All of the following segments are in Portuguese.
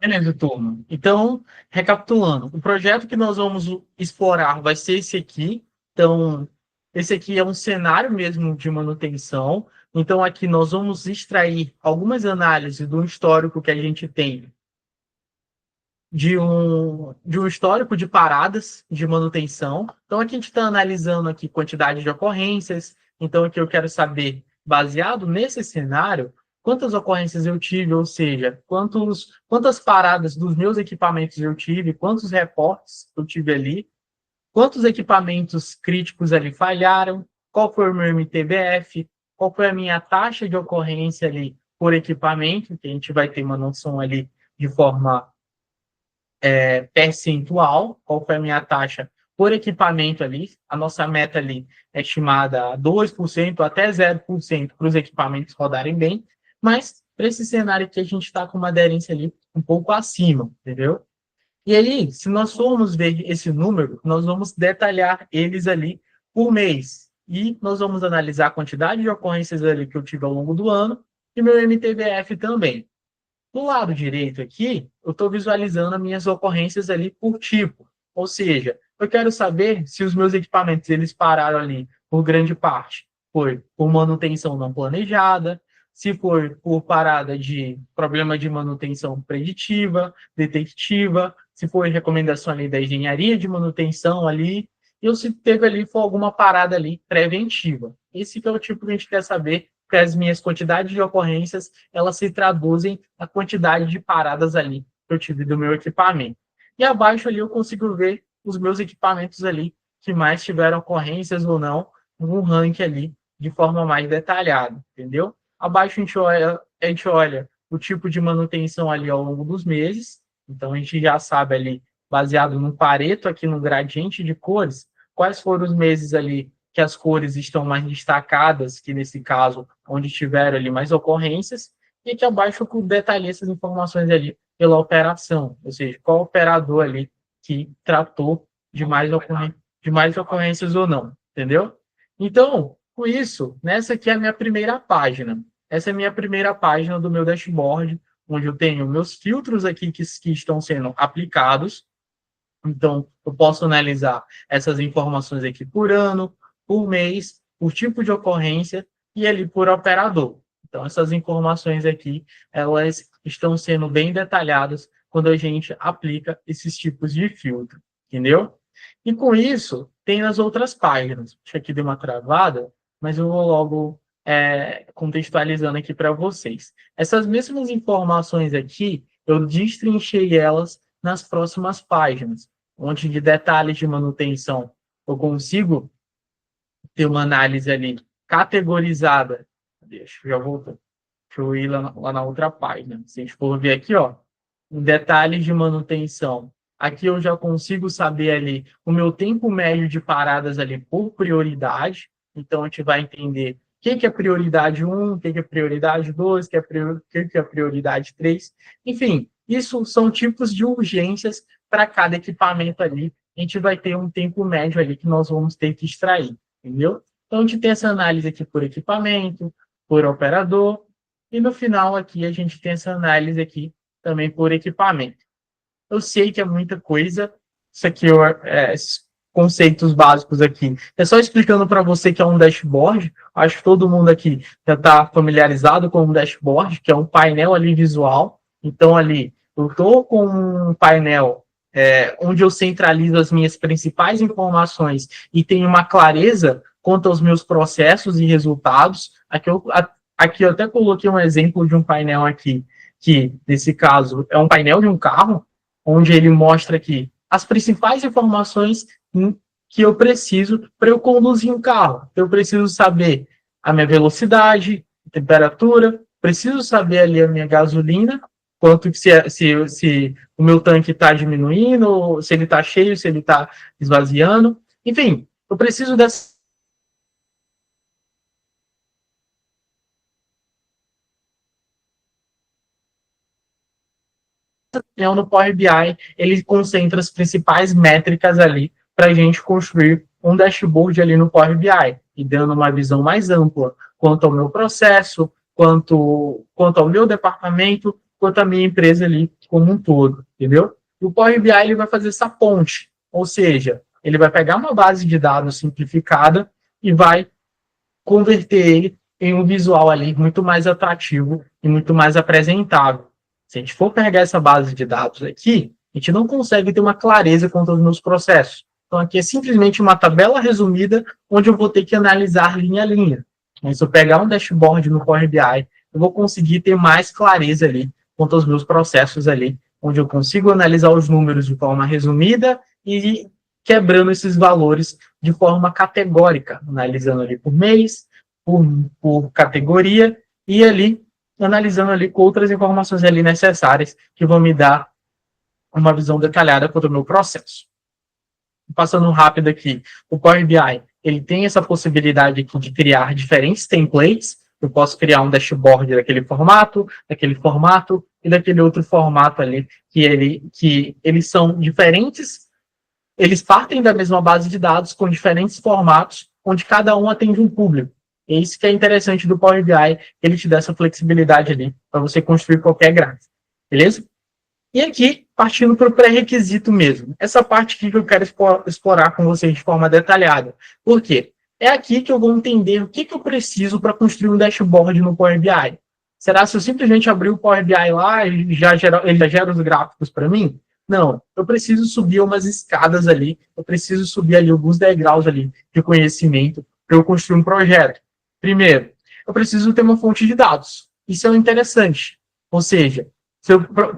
Beleza, turma. Então, recapitulando, o projeto que nós vamos explorar vai ser esse aqui. Então, esse aqui é um cenário mesmo de manutenção. Então, aqui nós vamos extrair algumas análises do histórico que a gente tem de um histórico de paradas de manutenção. Então, aqui a gente está analisando aqui quantidade de ocorrências. Então, aqui eu quero saber, baseado nesse cenário, quantas ocorrências eu tive, ou seja, quantas paradas dos meus equipamentos eu tive, quantos reportes eu tive ali, quantos equipamentos críticos ali falharam, qual foi o meu MTBF, qual foi a minha taxa de ocorrência ali por equipamento, que a gente vai ter uma noção ali de forma percentual, qual foi a minha taxa por equipamento ali. A nossa meta ali é estimada a 2% até 0% para os equipamentos rodarem bem, mas para esse cenário aqui a gente está com uma aderência ali um pouco acima, entendeu? E aí, se nós formos ver esse número, nós vamos detalhar eles ali por mês. E nós vamos analisar a quantidade de ocorrências ali que eu tive ao longo do ano e meu MTBF também. Do lado direito aqui, eu estou visualizando as minhas ocorrências ali por tipo. Ou seja, eu quero saber se os meus equipamentos eles pararam ali por grande parte. Foi por manutenção não planejada, se for por parada de problema de manutenção preditiva, detectiva, se for recomendação ali da engenharia de manutenção ali, ou se teve ali for alguma parada ali preventiva. Esse que é o tipo que a gente quer saber, que as minhas quantidades de ocorrências elas se traduzem na quantidade de paradas ali que eu tive do meu equipamento. E abaixo ali eu consigo ver os meus equipamentos ali que mais tiveram ocorrências ou não, um ranking ali de forma mais detalhada, entendeu? Abaixo a gente olha o tipo de manutenção ali ao longo dos meses, então a gente já sabe ali, baseado no Pareto, aqui no gradiente de cores, quais foram os meses ali que as cores estão mais destacadas, que nesse caso, onde tiveram ali mais ocorrências, e aqui abaixo eu detalhei essas informações ali pela operação, ou seja, qual operador ali que tratou de mais ocorrências ou não, entendeu? Então, com isso, nessa aqui é a minha primeira página. Essa é a minha primeira página do meu dashboard, onde eu tenho meus filtros aqui que estão sendo aplicados. Então, eu posso analisar essas informações aqui por ano, por mês, por tipo de ocorrência e ali por operador. Então, essas informações aqui, elas estão sendo bem detalhadas quando a gente aplica esses tipos de filtro, entendeu? E com isso, tem as outras páginas. Deixa aqui deu uma travada, mas eu vou logo contextualizando aqui para vocês. Essas mesmas informações aqui, eu destrinchei elas nas próximas páginas, onde de detalhes de manutenção eu consigo ter uma análise ali categorizada. Deixa eu já voltar. Deixa eu ir lá na outra página. Se a gente for ver aqui, ó, em detalhes de manutenção, aqui eu já consigo saber ali o meu tempo médio de paradas ali por prioridade. Então, a gente vai entender o que é prioridade 1, o que é prioridade 2, o que é prioridade 3. Enfim, isso são tipos de urgências para cada equipamento ali. A gente vai ter um tempo médio ali que nós vamos ter que extrair, entendeu? Então, a gente tem essa análise aqui por equipamento, por operador, e no final aqui a gente tem essa análise aqui também por equipamento. Eu sei que é muita coisa, isso aqui esses conceitos básicos aqui. É só explicando para você que é um dashboard. Acho que todo mundo aqui já está familiarizado com um dashboard, que é um painel ali visual. Então ali eu estou com um painel onde eu centralizo as minhas principais informações e tenho uma clareza quanto aos meus processos e resultados. Aqui eu até coloquei um exemplo de um painel aqui, que nesse caso é um painel de um carro, onde ele mostra aqui as principais informações que eu preciso para eu conduzir um carro. Eu preciso saber a minha velocidade, temperatura, preciso saber ali a minha gasolina, quanto que se o meu tanque está diminuindo, se ele está cheio, se ele está esvaziando. Enfim, eu preciso dessa no Power BI, ele concentra as principais métricas ali para a gente construir um dashboard ali no Power BI, e dando uma visão mais ampla quanto ao meu processo, quanto ao meu departamento, quanto à minha empresa ali como um todo, entendeu? E o Power BI ele vai fazer essa ponte, ou seja, ele vai pegar uma base de dados simplificada e vai converter ele em um visual ali muito mais atrativo e muito mais apresentável. Se a gente for pegar essa base de dados aqui, a gente não consegue ter uma clareza quanto aos meus processos. Então, aqui é simplesmente uma tabela resumida, onde eu vou ter que analisar linha a linha. Então, se eu pegar um dashboard no Power BI, eu vou conseguir ter mais clareza ali quanto aos meus processos ali, onde eu consigo analisar os números de forma resumida e quebrando esses valores de forma categórica, analisando ali por mês, por categoria, e ali analisando ali com outras informações ali necessárias que vão me dar uma visão detalhada quanto ao meu processo. Passando rápido aqui, o Power BI, ele tem essa possibilidade aqui de criar diferentes templates. Eu posso criar um dashboard daquele formato e daquele outro formato ali, que eles são diferentes. Eles partem da mesma base de dados com diferentes formatos, onde cada um atende um público. É isso que é interessante do Power BI, ele te dá essa flexibilidade ali para você construir qualquer gráfico. Beleza? E aqui, partindo para o pré-requisito mesmo. Essa parte aqui que eu quero explorar com vocês de forma detalhada. Por quê? É aqui que eu vou entender o que eu preciso para construir um dashboard no Power BI. Será se eu simplesmente abrir o Power BI lá e ele já gera os gráficos para mim? Não, eu preciso subir umas escadas ali, eu preciso subir ali alguns degraus ali de conhecimento para eu construir um projeto. Primeiro, eu preciso ter uma fonte de dados. Isso é interessante. Ou seja,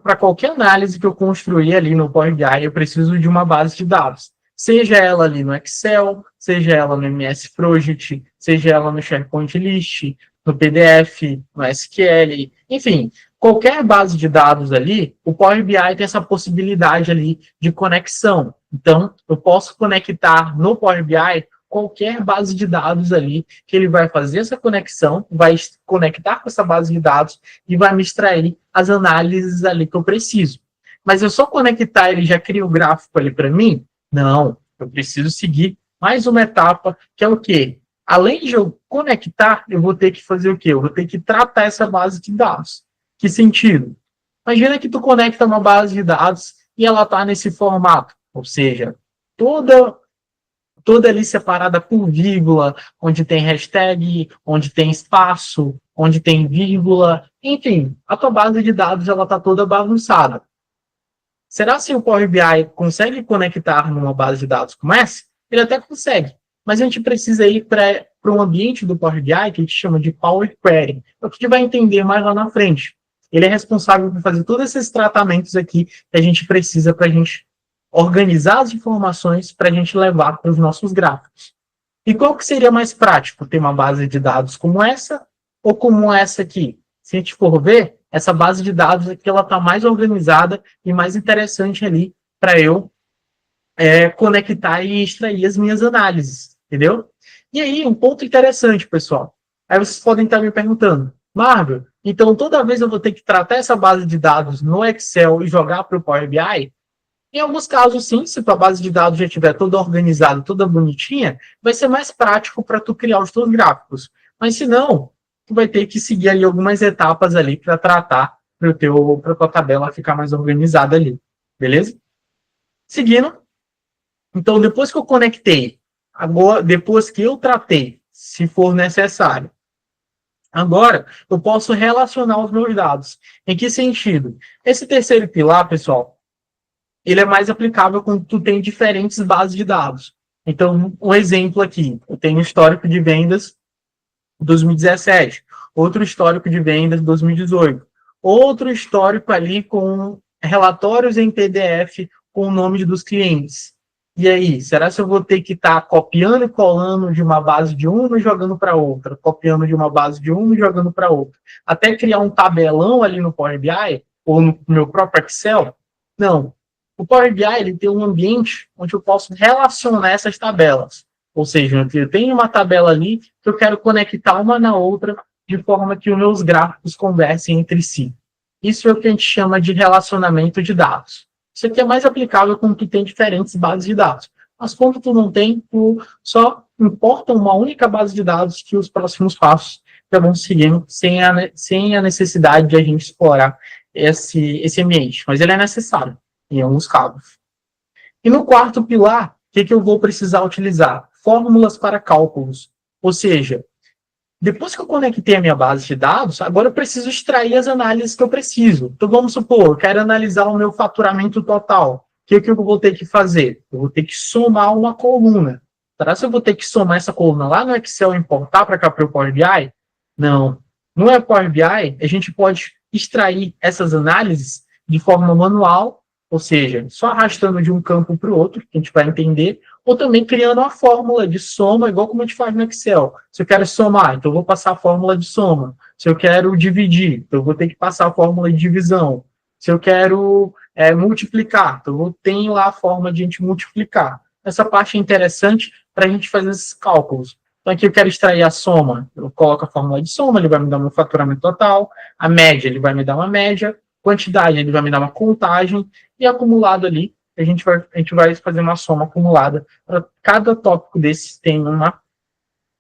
para qualquer análise que eu construir ali no Power BI, eu preciso de uma base de dados. Seja ela ali no Excel, seja ela no MS Project, seja ela no SharePoint List, no PDF, no SQL, enfim, qualquer base de dados ali, o Power BI tem essa possibilidade ali de conexão. Então, eu posso conectar no Power BI qualquer base de dados ali, que ele vai fazer essa conexão, vai conectar com essa base de dados e vai me extrair as análises ali que eu preciso. Mas eu só conectar, ele já cria o gráfico ali para mim? Não, eu preciso seguir mais uma etapa, que é o quê? Além de eu conectar, eu vou ter que fazer o quê? Eu vou ter que tratar essa base de dados. Que sentido? Imagina que tu conecta uma base de dados e ela está nesse formato, ou seja, toda ali separada por vírgula, onde tem hashtag, onde tem espaço, onde tem vírgula, enfim, a tua base de dados ela está toda bagunçada. Será que o Power BI consegue conectar numa base de dados como essa? Ele até consegue, mas a gente precisa ir para um ambiente do Power BI que a gente chama de Power Query, é o que a gente vai entender mais lá na frente. Ele é responsável por fazer todos esses tratamentos aqui que a gente precisa para a gente organizar as informações para a gente levar para os nossos gráficos. E qual que seria mais prático? Ter uma base de dados como essa ou como essa aqui? Se a gente for ver, essa base de dados aqui ela está mais organizada e mais interessante ali para eu conectar e extrair as minhas análises, entendeu? E aí, um ponto interessante, pessoal. Aí vocês podem estar me perguntando, Marvel, então toda vez eu vou ter que tratar essa base de dados no Excel e jogar para o Power BI? Em alguns casos, sim, se tua base de dados já estiver toda organizada, toda bonitinha, vai ser mais prático para tu criar os teus gráficos. Mas se não, tu vai ter que seguir ali algumas etapas ali para tratar para tua tabela ficar mais organizada ali. Beleza? Seguindo. Então, depois que eu conectei, agora, depois que eu tratei, se for necessário, agora eu posso relacionar os meus dados. Em que sentido? Esse terceiro pilar, pessoal, ele é mais aplicável quando tu tem diferentes bases de dados. Então, um exemplo aqui, eu tenho histórico de vendas 2017, outro histórico de vendas 2018, outro histórico ali com relatórios em PDF com o nome dos clientes. E aí, será que eu vou ter que estar copiando e colando de uma base de uma e jogando para outra, copiando de uma base de uma e jogando para outra, até criar um tabelão ali no Power BI ou no meu próprio Excel? Não. O Power BI ele tem um ambiente onde eu posso relacionar essas tabelas. Ou seja, eu tenho uma tabela ali que eu quero conectar uma na outra de forma que os meus gráficos conversem entre si. Isso é o que a gente chama de relacionamento de dados. Isso aqui é mais aplicável quando tu tem diferentes bases de dados. Mas quando tu não tem, tu só importa uma única base de dados que os próximos passos já vão seguindo sem a necessidade de a gente explorar esse ambiente, mas ele é necessário em alguns casos. E no quarto pilar, o que eu vou precisar utilizar? Fórmulas para cálculos. Ou seja, depois que eu conectei a minha base de dados, agora eu preciso extrair as análises que eu preciso. Então, vamos supor, eu quero analisar o meu faturamento total. O que eu vou ter que fazer? Eu vou ter que somar uma coluna. Será que eu vou ter que somar essa coluna lá no Excel e importar para cá para o Power BI? Não. No Power BI, a gente pode extrair essas análises de forma manual, ou seja, só arrastando de um campo para o outro, que a gente vai entender, ou também criando uma fórmula de soma, igual como a gente faz no Excel. Se eu quero somar, então eu vou passar a fórmula de soma. Se eu quero dividir, então eu vou ter que passar a fórmula de divisão. Se eu quero multiplicar, então eu tenho lá a forma de a gente multiplicar. Essa parte é interessante para a gente fazer esses cálculos. Então aqui eu quero extrair a soma, eu coloco a fórmula de soma, ele vai me dar meu faturamento total, a média, ele vai me dar uma média, quantidade, ele vai me dar uma contagem, e acumulado ali, a gente vai fazer uma soma acumulada. Para cada tópico desses tem uma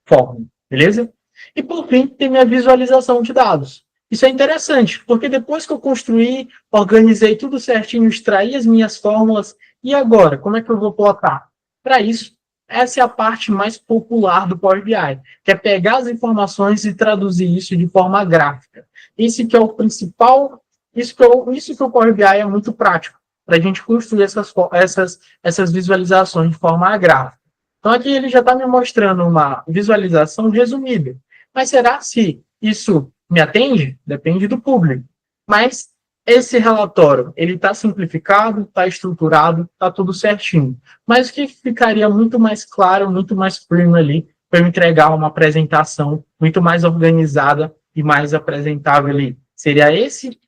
fórmula, beleza? E por fim, tem minha visualização de dados. Isso é interessante, porque depois que eu construí, organizei tudo certinho, extraí as minhas fórmulas, e agora, como é que eu vou plotar? Para isso, essa é a parte mais popular do Power BI, que é pegar as informações e traduzir isso de forma gráfica. Esse que é o principal, isso que o Power BI é muito prático, para a gente construir essas visualizações de forma gráfica. Então, aqui ele já está me mostrando uma visualização resumida. Mas será se isso me atende? Depende do público. Mas esse relatório, ele está simplificado, está estruturado, está tudo certinho. Mas o que ficaria muito mais claro, muito mais premium ali, para eu entregar uma apresentação muito mais organizada e mais apresentável ali? Seria esse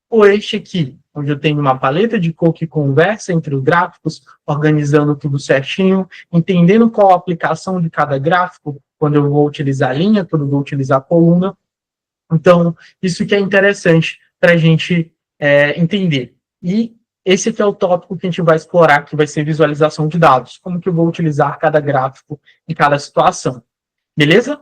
ou este aqui, onde eu tenho uma paleta de cor que conversa entre os gráficos, organizando tudo certinho, entendendo qual a aplicação de cada gráfico, quando eu vou utilizar linha, quando eu vou utilizar coluna. Então, isso que é interessante para a gente entender. E esse aqui é o tópico que a gente vai explorar, que vai ser visualização de dados. Como que eu vou utilizar cada gráfico em cada situação. Beleza?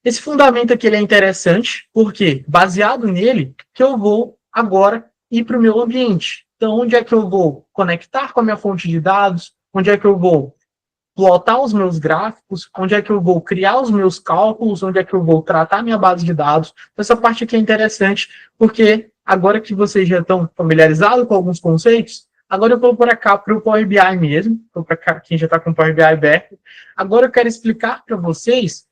Esse fundamento aqui ele é interessante, porque baseado nele, que eu vou agora ir para o meu ambiente. Então, onde é que eu vou conectar com a minha fonte de dados? Onde é que eu vou plotar os meus gráficos? Onde é que eu vou criar os meus cálculos? Onde é que eu vou tratar minha base de dados? Essa parte aqui é interessante, porque agora que vocês já estão familiarizados com alguns conceitos, agora eu vou para cá, para o Power BI mesmo, para quem já está com o Power BI aberto. Agora eu quero explicar para vocês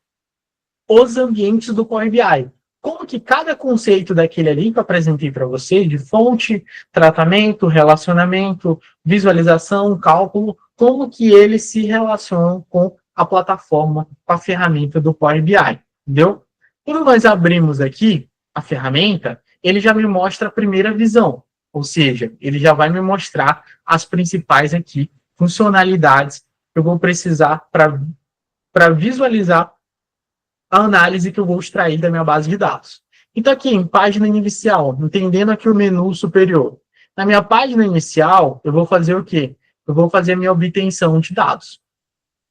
os ambientes do Power BI. Como que cada conceito daquele ali que eu apresentei para você, de fonte, tratamento, relacionamento, visualização, cálculo, como que eles se relacionam com a plataforma, com a ferramenta do Power BI, entendeu? Quando nós abrimos aqui a ferramenta, ele já me mostra a primeira visão, ou seja, ele já vai me mostrar as principais aqui funcionalidades que eu vou precisar para visualizar a análise que eu vou extrair da minha base de dados. Então, aqui em página inicial, entendendo aqui o menu superior. Na minha página inicial, eu vou fazer o quê? Eu vou fazer a minha obtenção de dados.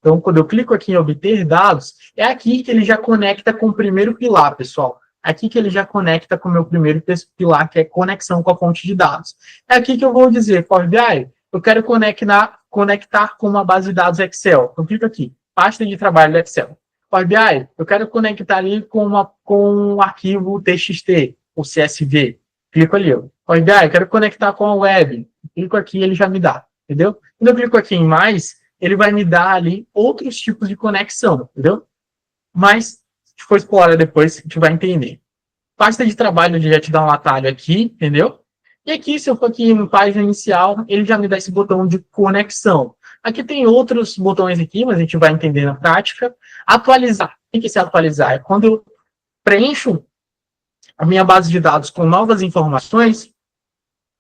Então, quando eu clico aqui em obter dados, é aqui que ele já conecta com o primeiro pilar, pessoal. Aqui que ele já conecta com o meu primeiro pilar, que é conexão com a fonte de dados. É aqui que eu vou dizer, Power BI, eu quero conectar com uma base de dados Excel. Então, clico aqui, pasta de trabalho do Excel. Power BI, eu quero conectar ali com um arquivo TXT, ou CSV. Clico ali. Power BI, eu quero conectar com a web. Clico aqui, ele já me dá, entendeu? Quando eu clico aqui em mais, ele vai me dar ali outros tipos de conexão, entendeu? Mas, se for explorar depois, a gente vai entender. Pasta de trabalho, ele já te dá um atalho aqui, entendeu? E aqui, se eu for aqui em página inicial, ele já me dá esse botão de conexão. Aqui tem outros botões aqui, mas a gente vai entender na prática. Atualizar. O que é esse atualizar? É quando eu preencho a minha base de dados com novas informações,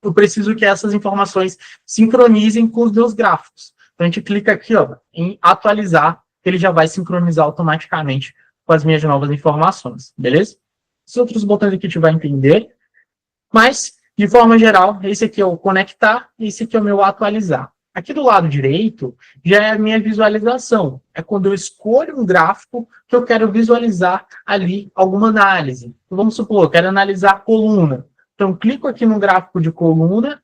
eu preciso que essas informações sincronizem com os meus gráficos. Então, a gente clica aqui em atualizar, que ele já vai sincronizar automaticamente com as minhas novas informações, beleza? Esses outros botões aqui a gente vai entender, mas, de forma geral, esse aqui é o conectar e esse aqui é o meu atualizar. Aqui do lado direito já é a minha visualização. É quando eu escolho um gráfico que eu quero visualizar ali alguma análise. Vamos supor, eu quero analisar a coluna. Então, clico aqui no gráfico de coluna,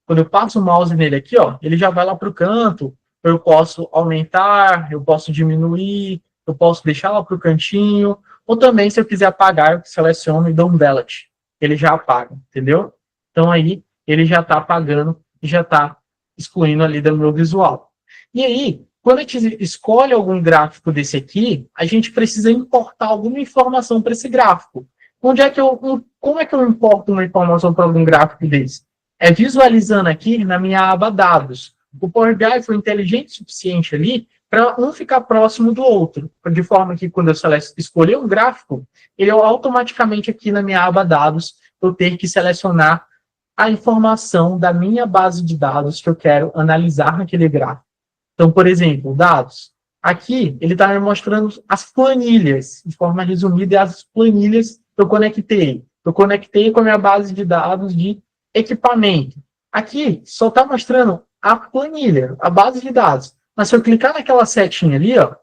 quando eu passo o mouse nele aqui, ó, ele já vai lá para o canto, eu posso aumentar, eu posso diminuir, eu posso deixar lá para o cantinho, ou também, se eu quiser apagar, eu seleciono e dou um delete. Ele já apaga, entendeu? Então, aí, ele já está apagando e já está excluindo ali do meu visual. E aí, quando a gente escolhe algum gráfico desse aqui, a gente precisa importar alguma informação para esse gráfico. Como é que eu importo uma informação para algum gráfico desse? É visualizando aqui na minha aba dados. O Power BI foi inteligente o suficiente ali para um ficar próximo do outro, de forma que quando eu escolher um gráfico, ele automaticamente aqui na minha aba dados, eu ter que selecionar a informação da minha base de dados que eu quero analisar naquele gráfico. Então, por exemplo, dados. Aqui, ele está me mostrando as planilhas, de forma resumida, as planilhas que eu conectei. Eu conectei com a minha base de dados de equipamento. Aqui, só está mostrando a planilha, a base de dados. Mas se eu clicar naquela setinha ali, ó,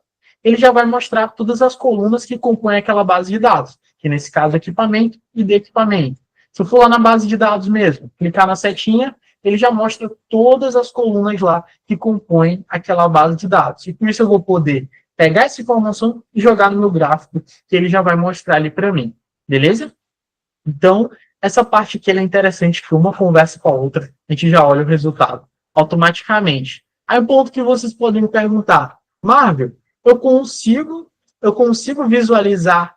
ele já vai mostrar todas as colunas que compõem aquela base de dados, que nesse caso é equipamento e de equipamento. Se eu for lá na base de dados mesmo, clicar na setinha, ele já mostra todas as colunas lá que compõem aquela base de dados. E com isso eu vou poder pegar essa informação e jogar no meu gráfico, que ele já vai mostrar ali para mim. Beleza? Então, essa parte aqui é interessante, que uma conversa com a outra, a gente já olha o resultado automaticamente. Aí o ponto que vocês podem me perguntar, Marvel, eu consigo visualizar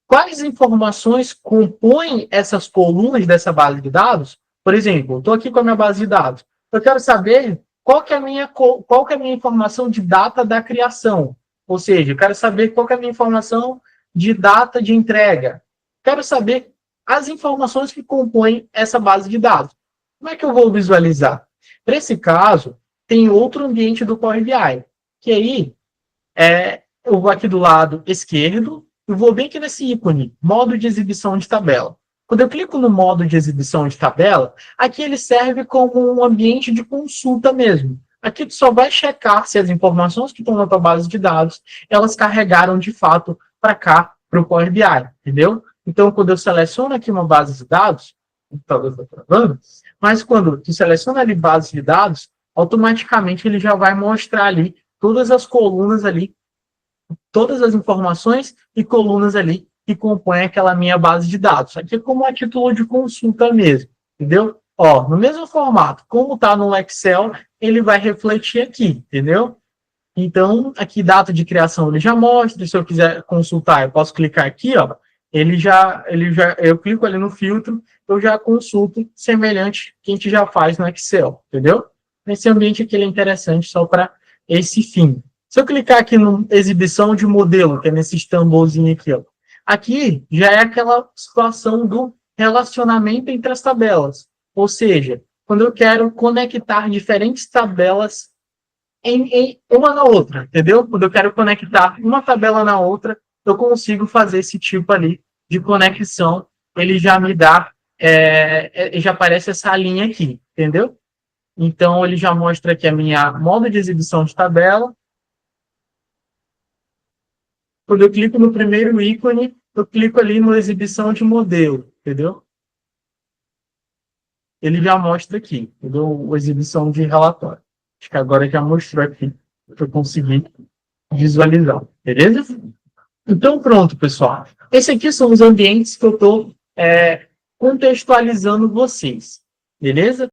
quais informações compõem essas colunas dessa base de dados? Por exemplo, eu estou aqui com a minha base de dados. Eu quero saber qual que é a minha informação de data da criação. Ou seja, eu quero saber qual que é a minha informação de data de entrega. Quero saber as informações que compõem essa base de dados. Como é que eu vou visualizar? Para esse caso, tem outro ambiente do Power BI, que aí eu vou aqui do lado esquerdo, eu vou bem aqui nesse ícone, modo de exibição de tabela. Quando eu clico no modo de exibição de tabela, aqui ele serve como um ambiente de consulta mesmo. Aqui tu só vai checar se as informações que estão na tua base de dados, elas carregaram de fato para cá, para o Power BI, entendeu? Então, quando eu seleciono aqui uma base de dados, talvez estou travando, mas quando tu seleciona ali base de dados, automaticamente ele já vai mostrar ali todas as colunas ali, todas as informações e colunas ali que compõem aquela minha base de dados. Aqui é como a título de consulta mesmo, entendeu? Ó, no mesmo formato, como está no Excel, ele vai refletir aqui, entendeu? Então, aqui data de criação ele já mostra, se eu quiser consultar, eu posso clicar aqui, ó, eu clico ali no filtro, eu já consulto semelhante que a gente já faz no Excel, entendeu? Esse ambiente aqui ele é interessante só para esse fim. Se eu clicar aqui no exibição de modelo, que é nesse tamborzinho aqui, ó, aqui já é aquela situação do relacionamento entre as tabelas. Ou seja, quando eu quero conectar diferentes tabelas em uma na outra, entendeu? Quando eu quero conectar uma tabela na outra, eu consigo fazer esse tipo ali de conexão. Ele já me dá, já aparece essa linha aqui, entendeu? Então, ele já mostra aqui a minha modo de exibição de tabela. Quando eu clico no primeiro ícone, eu clico ali no exibição de modelo, entendeu? Ele já mostra aqui, entendeu? A exibição de relatório. Acho que agora já mostrou aqui para eu conseguir visualizar, beleza? Então, pronto, pessoal. Esse aqui são os ambientes que eu estou contextualizando vocês, beleza?